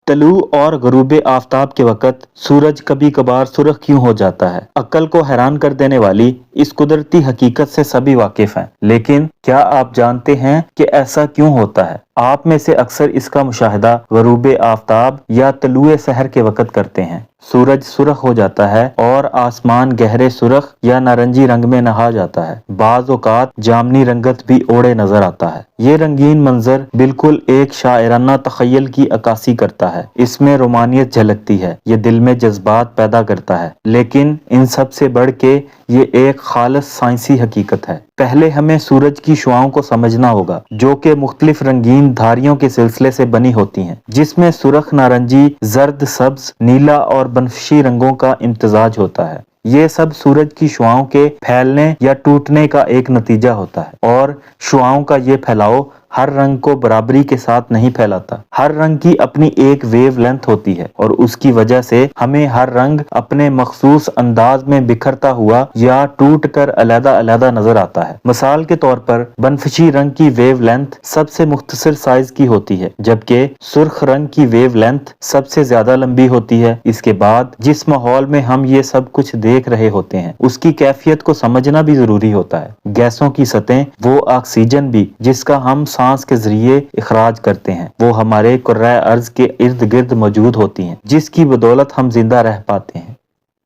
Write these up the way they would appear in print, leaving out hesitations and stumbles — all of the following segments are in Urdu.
طلوع اور غروب آفتاب کے وقت سورج کبھی کبھار سرخ کیوں ہو جاتا ہے؟ عقل کو حیران کر دینے والی اس قدرتی حقیقت سے سبھی واقف ہیں، لیکن کیا آپ جانتے ہیں کہ ایسا کیوں ہوتا ہے؟ آپ میں سے اکثر اس کا مشاہدہ غروب آفتاب یا طلوع سحر کے وقت کرتے ہیں۔ سورج سرخ ہو جاتا ہے اور آسمان گہرے سرخ یا نارنجی رنگ میں نہا جاتا ہے۔ بعض اوقات جامنی رنگت بھی اوڑے نظر آتا ہے۔ یہ رنگین منظر بالکل ایک شاعرانہ تخیل کی عکاسی کرتا ہے۔ اس میں رومانیت جھلکتی ہے، یہ دل میں جذبات پیدا کرتا ہے، لیکن ان سب سے بڑھ کے یہ ایک خالص سائنسی حقیقت ہے۔ پہلے ہمیں سورج کی شعاؤں کو سمجھنا ہوگا، جو کہ مختلف رنگین دھاریوں کے سلسلے سے بنی ہوتی ہیں، جس میں سرخ، نارنجی، زرد، سبز، نیلا اور بنفشی رنگوں کا امتزاج ہوتا ہے۔ یہ سب سورج کی شعاؤں کے پھیلنے یا ٹوٹنے کا ایک نتیجہ ہوتا ہے، اور شعاؤں کا یہ پھیلاؤ ہر رنگ کو برابری کے ساتھ نہیں پھیلاتا۔ ہر رنگ کی اپنی ایک ویو لینتھ ہوتی ہے، اور اس کی وجہ سے ہمیں ہر رنگ اپنے مخصوص انداز میں بکھرتا ہوا یا ٹوٹ کر علیحدہ علیحدہ نظر آتا ہے۔ مثال کے طور پر بنفشی رنگ کی ویو لینتھ سب سے مختصر سائز کی ہوتی ہے، جبکہ سرخ رنگ کی ویو لینتھ سب سے زیادہ لمبی ہوتی ہے۔ اس کے بعد جس ماحول میں ہم یہ سب کچھ دیکھ رہے ہوتے ہیں، اس کی کیفیت کو سمجھنا بھی ضروری ہوتا ہے۔ گیسوں کی سطح، وہ آکسیجن بھی جس کا ہم سانس کے ذریعے اخراج کرتے ہیں، وہ ہمارے کرۂ ارض کے ارد گرد موجود ہوتی ہیں، جس کی بدولت ہم زندہ رہ پاتے ہیں۔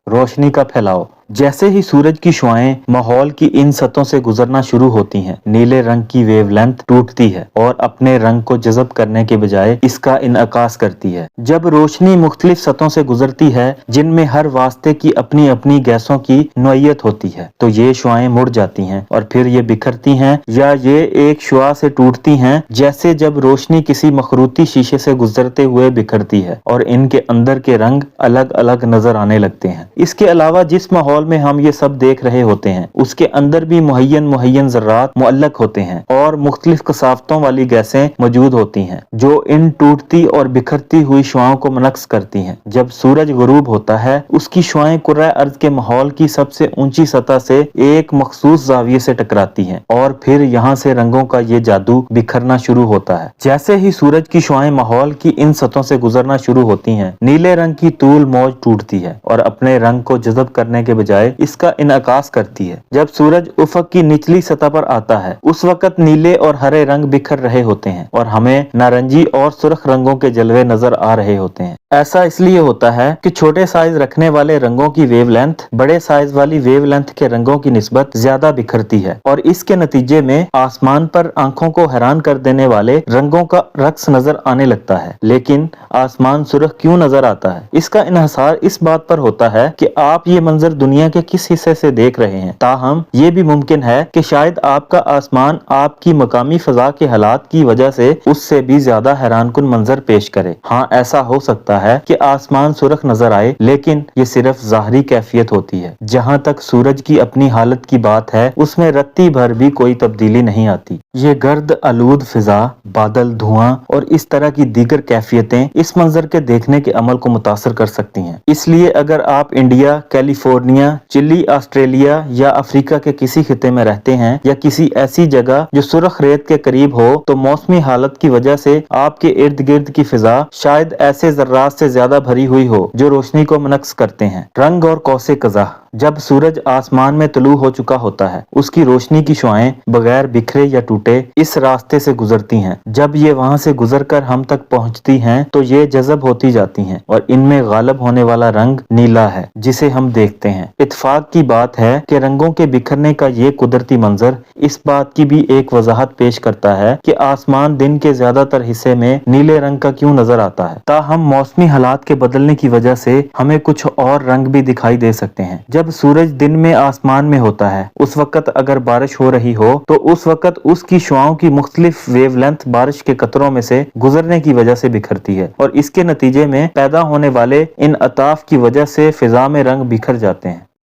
روشنی کا پھیلاؤ۔ جیسے ہی سورج کی شعاعیں ماحول کی ان سطحوں سے گزرنا شروع ہوتی ہیں، نیلے رنگ کی ویو لینتھ ٹوٹتی ہے اور اپنے رنگ کو جذب کرنے کے بجائے اس کا انعکاس کرتی ہے۔ جب روشنی مختلف سطحوں سے گزرتی ہے، جن میں ہر واسطے کی اپنی اپنی گیسوں کی نوعیت ہوتی ہے، تو یہ شعاعیں مڑ جاتی ہیں اور پھر یہ بکھرتی ہیں یا یہ ایک شعاع سے ٹوٹتی ہیں، جیسے جب روشنی کسی مخروطی شیشے سے گزرتے ہوئے بکھرتی ہے اور ان کے اندر کے رنگ الگ الگ نظر آنے لگتے ہیں۔ اس کے علاوہ جس ماحول میں ہم یہ سب دیکھ رہے ہوتے ہیں، اس کے اندر بھی معین ذرات معلق ہوتے ہیں اور مختلف کثافتوں والی گیسیں موجود ہوتی ہیں، جو ان ٹوٹتی اور بکھرتی ہوئی شعاؤں کو منعکس کرتی ہیں۔ جب سورج غروب ہوتا ہے، اس کی شعاعیں کرۂ ارض کے ماحول کی سب سے اونچی سطح سے ایک مخصوص زاویے سے ٹکراتی ہیں، اور پھر یہاں سے رنگوں کا یہ جادو بکھرنا شروع ہوتا ہے۔ جیسے ہی سورج کی شعاعیں ماحول کی ان سطحوں سے گزرنا شروع ہوتی ہیں، نیلے رنگ کی طول موج ٹوٹتی ہے اور اپنے رنگ کو جذب کرنے کے بجائے اس کا انعکاس کرتی ہے۔ جب سورج افق کی نچلی سطح پر آتا ہے، اس وقت نیلے اور ہرے رنگ بکھر رہے ہوتے ہیں اور ہمیں نارنجی اور سرخ رنگوں کے جلوے نظر آ رہے ہوتے ہیں۔ ایسا اس لیے ہوتا ہے کہ چھوٹے سائز رکھنے والے رنگوں کی ویو لینتھ بڑے سائز والی ویو لینتھ کے رنگوں کی نسبت زیادہ بکھرتی ہے، اور اس کے نتیجے میں آسمان پر آنکھوں کو حیران کر دینے والے رنگوں کا رقص نظر آنے لگتا ہے۔ لیکن آسمان سرخ کیوں نظر آتا ہے؟ اس کا انحصار اس بات پر ہوتا ہے کہ آپ یہ منظر دنیا کے کس حصے سے دیکھ رہے ہیں۔ تاہم یہ بھی ممکن ہے کہ شاید آپ کا آسمان آپ کی مقامی فضا کے حالات کی وجہ سے اس سے بھی زیادہ حیران کن منظر پیش کرے۔ ہاں، ایسا ہو سکتا ہے کہ آسمان سرخ نظر آئے، لیکن یہ صرف ظاہری کیفیت ہوتی ہے۔ جہاں تک سورج کی اپنی حالت کی بات ہے، اس میں رتی بھر بھی کوئی تبدیلی نہیں آتی۔ یہ گرد آلود فضا، بادل، دھواں اور اس طرح کی دیگر کیفیتیں اس منظر کے دیکھنے کے عمل کو متاثر کر سکتی ہیں۔ اس لیے اگر آپ انڈیا، کیلیفورنیا، چلی، آسٹریلیا یا افریقہ کے کسی خطے میں رہتے ہیں، یا کسی ایسی جگہ جو سرخ ریت کے قریب ہو، تو موسمی حالت کی وجہ سے آپ کے ارد گرد کی فضا شاید ایسے ذرات سے زیادہ بھری ہوئی ہو جو روشنی کو منعکس کرتے ہیں۔ رنگ اور قوس قزح۔ جب سورج آسمان میں طلوع ہو چکا ہوتا ہے، اس کی روشنی کی شعاعیں بغیر بکھرے یا ٹوٹے اس راستے سے گزرتی ہیں۔ جب یہ وہاں سے گزر کر ہم تک پہنچتی ہیں تو یہ جذب ہوتی جاتی ہیں، اور ان میں غالب ہونے والا رنگ نیلا ہے، جسے ہم دیکھتے ہیں۔ اتفاق کی بات ہے کہ رنگوں کے بکھرنے کا یہ قدرتی منظر اس بات کی بھی ایک وضاحت پیش کرتا ہے کہ آسمان دن کے زیادہ تر حصے میں نیلے رنگ کا کیوں نظر آتا ہے۔ تاہم موسمی حالات کے بدلنے کی وجہ سے ہمیں کچھ اور رنگ بھی دکھائی دے سکتے ہیں۔ جب سورج دن میں آسمان میں ہوتا ہے، اس وقت اگر بارش ہو رہی ہو تو اس وقت اس کی شعاؤں کی مختلف ویو لینتھ بارش کے قطروں میں سے گزرنے کی وجہ سے بکھرتی ہے، اور اس کے نتیجے میں پیدا ہونے والے انعطاف کی وجہ سے فضا میں رنگ بکھر جاتے ہیں۔